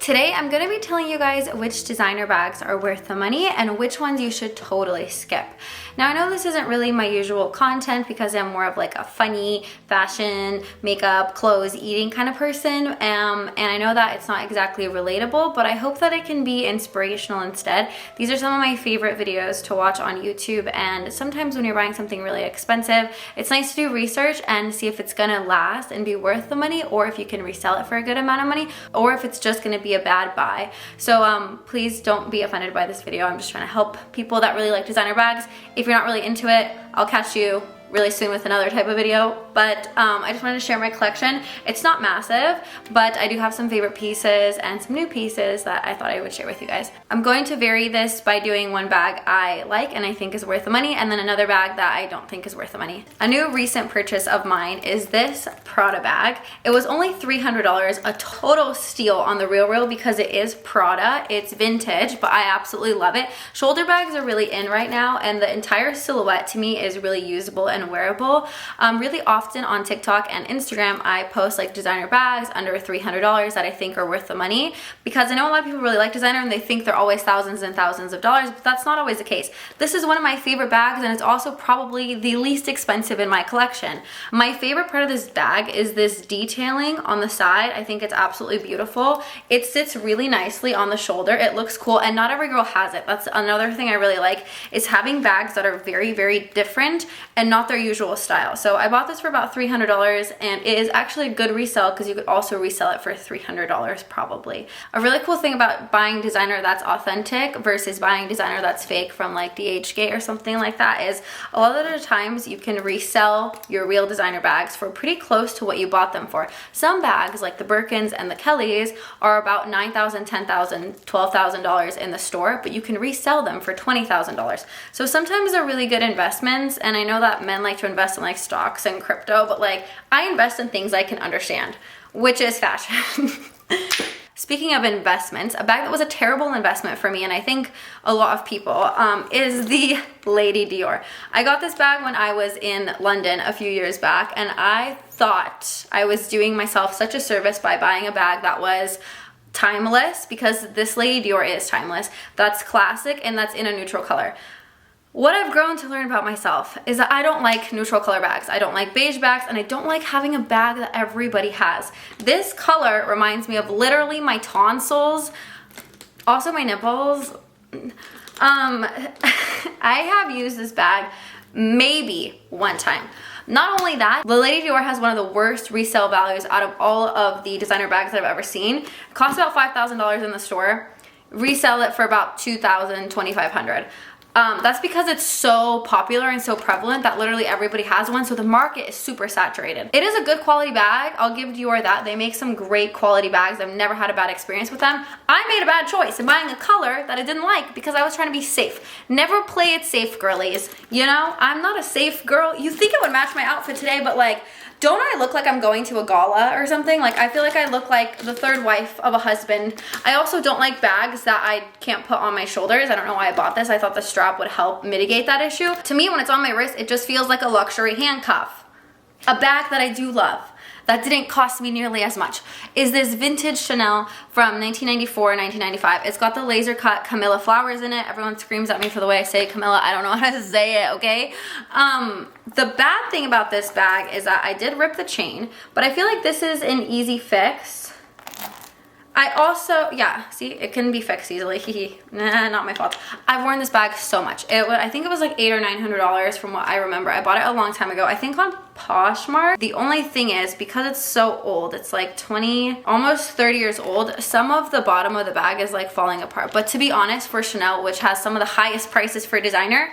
Today I'm going to be telling you guys which designer bags are worth the money and which ones you should totally skip. Now I know this isn't really my usual content because I'm more of like a funny fashion, makeup, clothes, eating kind of person, and I know that it's not exactly relatable, but I hope that it can be inspirational instead. These are some of my favorite videos to watch on YouTube, and sometimes when you're buying something really expensive, it's nice to do research and see if it's gonna last and be worth the money, or if you can resell it for a good amount of money, or if it's just gonna be a bad buy. So please don't be offended by this video. I'm just trying to help people that really like designer bags. If you're not really into it, I'll catch you really soon with another type of video, but I just wanted to share my collection. It's not massive, but I do have some favorite pieces and some new pieces that I thought I would share with you guys. I'm going to vary this by doing one bag I like and I think is worth the money, and then another bag that I don't think is worth the money. A new recent purchase of mine is this Prada bag. It was only $300, a total steal on the real because it is Prada. It's vintage, but I absolutely love it. Shoulder bags are really in right now, and the entire silhouette to me is really usable and wearable. Really often on TikTok and Instagram, I post like designer bags under $300 that I think are worth the money, because I know a lot of people really like designer and they think they're always thousands and thousands of dollars, but that's not always the case. This is one of my favorite bags, and it's also probably the least expensive in my collection. My favorite part of this bag is this detailing on the side. I think it's absolutely beautiful. It sits really nicely on the shoulder. It looks cool, and not every girl has it. That's another thing I really like, is having bags that are very, very different and not their usual style. So I bought this for about $300, and it is actually a good resale because you could also resell it for $300 probably. A really cool thing about buying designer that's authentic versus buying designer that's fake from like DHgate or something like that is a lot of the times you can resell your real designer bags for pretty close to what you bought them for. Some bags like the Birkins and the Kellys are about $9,000, $10,000, $12,000 in the store, but you can resell them for $20,000. So sometimes they're really good investments, and I know that men like to invest in like stocks and crypto, but like I invest in things I can understand, which is fashion. Speaking of investments, a bag that was a terrible investment for me, and I think a lot of people, is the Lady Dior. I got this bag when I was in London a few years back, and I thought I was doing myself such a service by buying a bag that was timeless, because this Lady Dior is timeless, that's classic, and that's in a neutral color. What I've grown to learn about myself is that I don't like neutral color bags. I don't like beige bags, and I don't like having a bag that everybody has. This color reminds me of literally my tonsils, also my nipples. I have used this bag maybe one time. Not only that, the Lady Dior has one of the worst resale values out of all of the designer bags that I've ever seen. It costs about $5,000 in the store. Resell it for about $2,000, $2,500. That's because it's so popular and so prevalent that literally everybody has one, so the market is super saturated. It is a good quality bag. I'll give Dior that. They make some great quality bags. I've never had a bad experience with them. I made a bad choice in buying a color that I didn't like because I was trying to be safe. Never play it safe, girlies. You know, I'm not a safe girl. You think it would match my outfit today, but like, don't I look like I'm going to a gala or something? Like, I feel like I look like the third wife of a husband. I also don't like bags that I can't put on my shoulders. I don't know why I bought this. I thought the strap would help mitigate that issue. To me, when it's on my wrist, it just feels like a luxury handcuff. A bag that I do love, that didn't cost me nearly as much, is this vintage Chanel from 1994, 1995. It's got the laser cut Camilla flowers in it. Everyone screams at me for the way I say Camilla. I don't know how to say it, okay? The bad thing about this bag is that I did rip the chain, but I feel like this is an easy fix. I also, yeah, see, it can be fixed easily. Nah, not my fault. I've worn this bag so much. I think it was like $800 or $900 from what I remember. I bought it a long time ago, I think on Poshmark. The only thing is, because it's so old, it's like 20, almost 30 years old, some of the bottom of the bag is like falling apart. But to be honest, for Chanel, which has some of the highest prices for designer,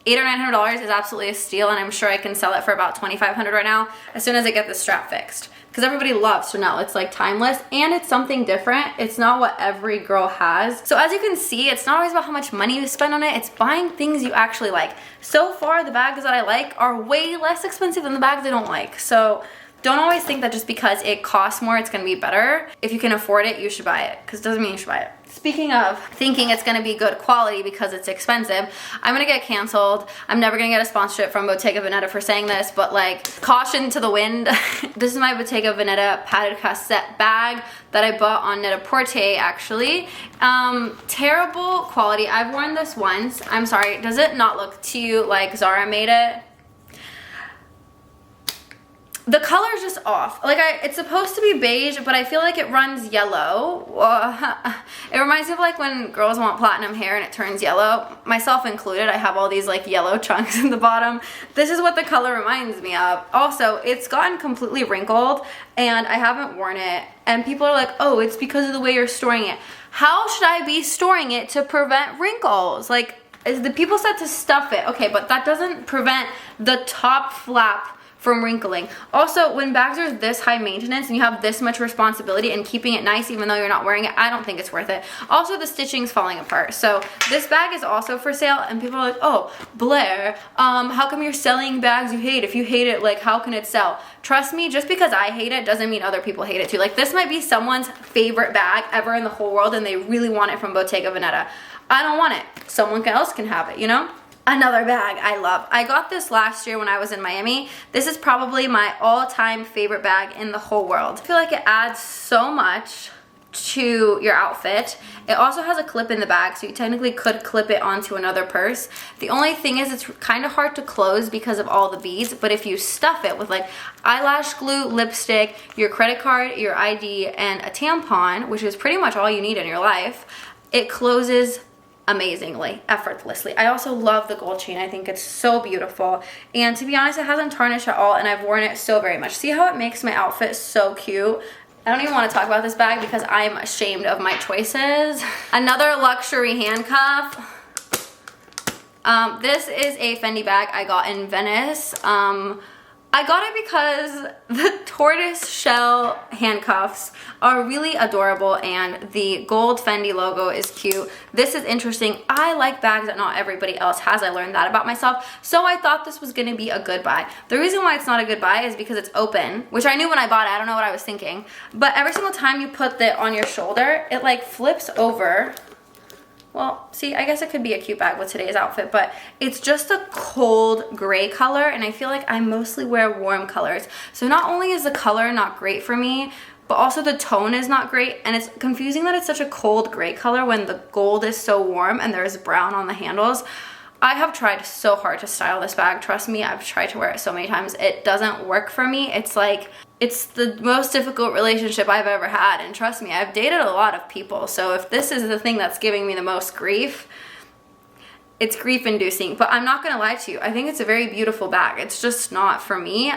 $800 or $900 is absolutely a steal, and I'm sure I can sell it for about $2,500 right now as soon as I get the strap fixed. Because everybody loves Chanel. It's like timeless, and it's something different. It's not what every girl has. So as you can see, it's not always about how much money you spend on it. It's buying things you actually like. So far, the bags that I like are way less expensive than the bags I don't like. So don't always think that just because it costs more, it's gonna be better. If you can afford it, you should buy it, because it doesn't mean you should buy it. Speaking of thinking it's gonna be good quality because it's expensive, I'm gonna get canceled. I'm never gonna get a sponsorship from Bottega Veneta for saying this, but like, caution to the wind. This is my Bottega Veneta padded cassette bag that I bought on Net-a-Porter, actually. Terrible quality. I've worn this once. I'm sorry, does it not look to you like Zara made it? The color is just off. Like, it's supposed to be beige, but I feel like it runs yellow. It reminds me of like when girls want platinum hair and it turns yellow. Myself included, I have all these like yellow chunks in the bottom. This is what the color reminds me of. Also, it's gotten completely wrinkled and I haven't worn it. And people are like, oh, it's because of the way you're storing it. How should I be storing it to prevent wrinkles? Like, the people said to stuff it. Okay, but that doesn't prevent the top flap from wrinkling. Also, when bags are this high maintenance and you have this much responsibility and keeping it nice even though you're not wearing it, I don't think it's worth it. Also, the stitching's falling apart. So this bag is also for sale and people are like, oh, Blair, how come you're selling bags you hate? If you hate it, like, how can it sell? Trust me, just because I hate it doesn't mean other people hate it too. Like, this might be someone's favorite bag ever in the whole world and they really want it from Bottega Veneta. I don't want it. Someone else can have it, you know? Another bag I love. I got this last year when I was in Miami. This is probably my all-time favorite bag in the whole world. I feel like it adds so much to your outfit. It also has a clip in the bag, so you technically could clip it onto another purse. The only thing is it's kind of hard to close because of all the beads, but if you stuff it with like eyelash glue, lipstick, your credit card, your ID, and a tampon, which is pretty much all you need in your life, it closes amazingly, effortlessly. I also love the gold chain. I think it's so beautiful. And to be honest, it hasn't tarnished at all and I've worn it so very much. See how it makes my outfit so cute? I don't even want to talk about this bag because I'm ashamed of my choices. Another luxury handcuff. This is a Fendi bag I got in Venice. I got it because the tortoise shell handcuffs are really adorable and the gold Fendi logo is cute. This is interesting. I like bags that not everybody else has. I learned that about myself. So I thought this was going to be a good buy. The reason why it's not a good buy is because it's open, which I knew when I bought it. I don't know what I was thinking. But every single time you put it on your shoulder, it like flips over. Well, see, I guess it could be a cute bag with today's outfit, but it's just a cold gray color, and I feel like I mostly wear warm colors. So not only is the color not great for me, but also the tone is not great, and it's confusing that it's such a cold gray color when the gold is so warm and there's brown on the handles. I have tried so hard to style this bag. Trust me, I've tried to wear it so many times. It doesn't work for me. It's like, it's the most difficult relationship I've ever had. And trust me, I've dated a lot of people. So if this is the thing that's giving me the most grief, it's grief inducing. But I'm not gonna lie to you. I think it's a very beautiful bag. It's just not for me.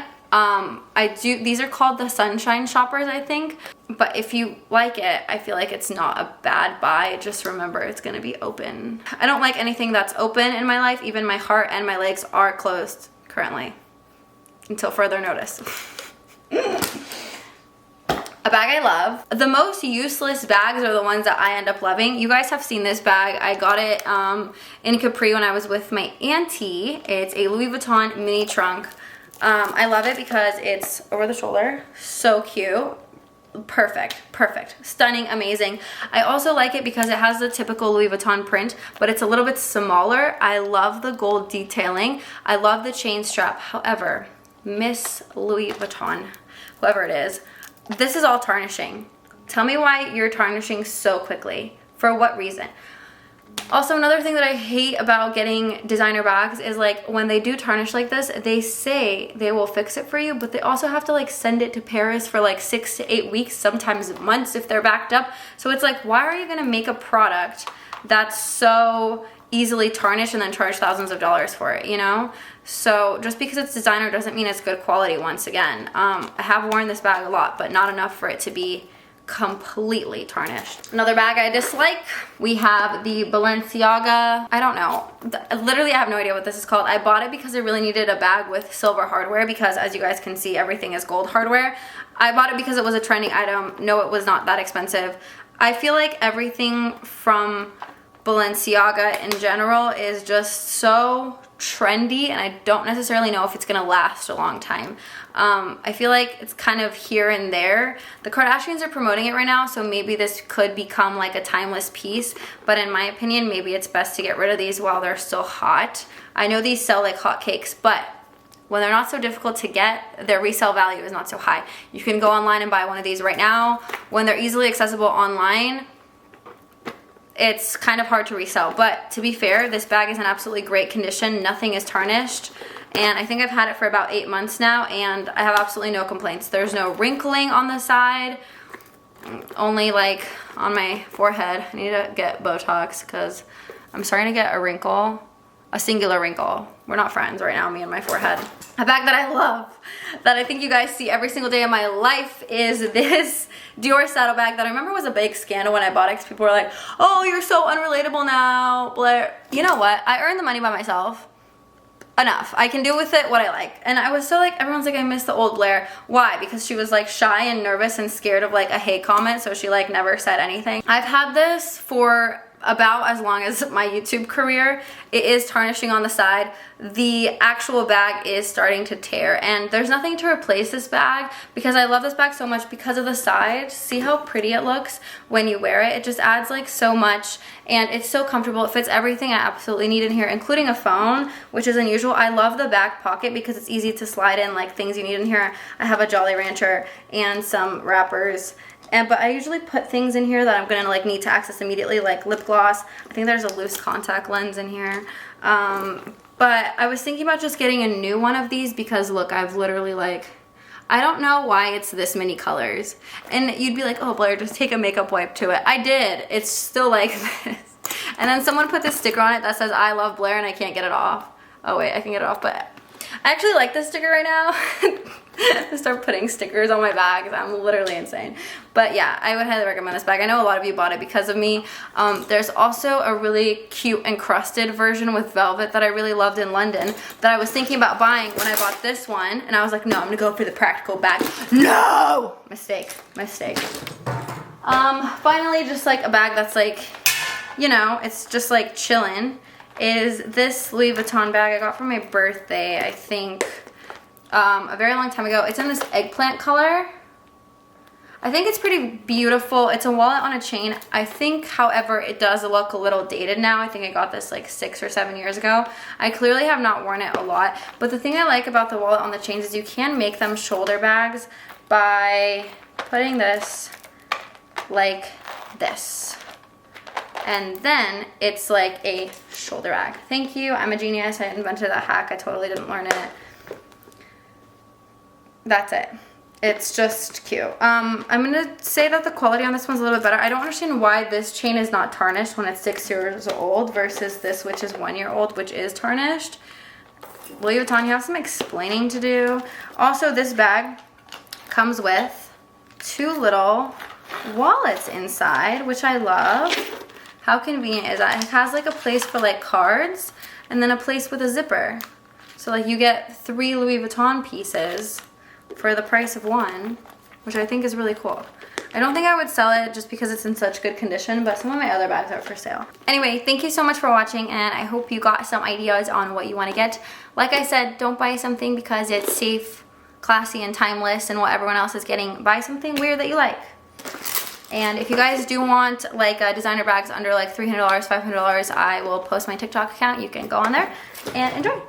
These are called the Sunshine Shoppers, I think. But if you like it, I feel like it's not a bad buy. Just remember, it's gonna be open. I don't like anything that's open in my life. Even my heart and my legs are closed currently, until further notice. A bag I love. The most useless bags are the ones that I end up loving. You guys have seen this bag. I got it in Capri when I was with my auntie. It's a Louis Vuitton mini trunk. I love it because it's over the shoulder. So cute. Perfect, perfect, stunning, amazing. I also like it because it has the typical Louis Vuitton print, but it's a little bit smaller. I love the gold detailing. I love the chain strap. However, Miss Louis Vuitton, whoever it is, this is all tarnishing. Tell me why you're tarnishing so quickly. For what reason? Also, another thing that I hate about getting designer bags is like when they do tarnish like this, they say they will fix it for you, but they also have to like send it to Paris for like 6 to 8 weeks, sometimes months if they're backed up. So it's like, why are you gonna make a product that's so easily tarnished and then charge thousands of dollars for it, you know? So just because it's designer doesn't mean it's good quality once again. I have worn this bag a lot, but not enough for it to be completely tarnished. Another bag I dislike, we have the Balenciaga, I don't know, literally I have no idea what this is called. I bought it because I really needed a bag with silver hardware because as you guys can see, everything is gold hardware. I bought it because it was a trending item. No, it was not that expensive. I feel like everything from Balenciaga in general is just so trendy, and I don't necessarily know if it's gonna last a long time. I feel like it's kind of here and there. The Kardashians are promoting it right now, so maybe this could become like a timeless piece, but in my opinion, maybe it's best to get rid of these while they're still hot. I know these sell like hotcakes, but when they're not so difficult to get, their resale value is not so high. You can go online and buy one of these right now. When they're easily accessible online, it's kind of hard to resell. But to be fair, this bag is in absolutely great condition. Nothing is tarnished. And I think I've had it for about 8 months now, and I have absolutely no complaints. There's no wrinkling on the side, only like on my forehead. I need to get Botox because I'm starting to get a wrinkle, a singular wrinkle. We're not friends right now, me and my forehead. A bag that I love, that I think you guys see every single day of my life, is this Dior Saddle Bag that I remember was a big scandal when I bought it because people were like, oh, you're so unrelatable now, Blair. You know what? I earned the money by myself. Enough. I can do with it what I like. And I was so like, everyone's like, I miss the old Blair. Why? Because she was like shy and nervous and scared of like a hate comment, so she like never said anything. I've had this for about as long as my YouTube career. It is tarnishing on the side. The actual bag is starting to tear, and there's nothing to replace this bag because I love this bag so much because of the sides. See how pretty it looks when you wear it? It just adds like so much, and it's so comfortable. It fits everything I absolutely need in here, including a phone, which is unusual. I love the back pocket because it's easy to slide in like things you need in here. I have a Jolly Rancher and some wrappers. But I usually put things in here that I'm gonna like need to access immediately, like lip gloss. I think there's a loose contact lens in here. But I was thinking about just getting a new one of these because look, I've literally like, I don't know why it's this many colors. And you'd be like, oh Blair, just take a makeup wipe to it. I did. It's still like this. And then someone put this sticker on it that says I love Blair, and I can't get it off. Oh wait, I can get it off, but I actually like this sticker right now. I start putting stickers on my bags. I'm literally insane. But yeah, I would highly recommend this bag. I know a lot of you bought it because of me. There's also a really cute encrusted version with velvet that I really loved in London that I was thinking about buying when I bought this one. And I was like, no, I'm gonna go for the practical bag. No! Mistake. Finally, just like a bag that's like, you know, it's just like chillin', is this Louis Vuitton bag I got for my birthday, I think, a very long time ago. It's in this eggplant color. I think it's pretty beautiful. It's a wallet on a chain. I think, however, it does look a little dated now. I think I got this like 6 or 7 years ago. I clearly have not worn it a lot, but the thing I like about the wallet on the chains is you can make them shoulder bags by putting this like this. And then it's like a shoulder bag. Thank you, I'm a genius. I invented that hack. I totally didn't learn it. That's it. It's just cute. I'm gonna say that the quality on this one's a little bit better. I don't understand why this chain is not tarnished when it's 6 years old versus this, which is 1 year old, which is tarnished. Louis Vuitton, you have some explaining to do. Also, this bag comes with 2 little wallets inside, which I love. How convenient is that? It has like a place for like cards and then a place with a zipper. So like you get 3 Louis Vuitton pieces for the price of 1, which I think is really cool. I don't think I would sell it just because it's in such good condition, but some of my other bags are for sale. Anyway, thank you so much for watching, and I hope you got some ideas on what you want to get. Like I said, don't buy something because it's safe, classy, and timeless and what everyone else is getting. Buy something weird that you like. And if you guys do want like designer bags under like $300, $500, I will post my TikTok account. You can go on there and enjoy.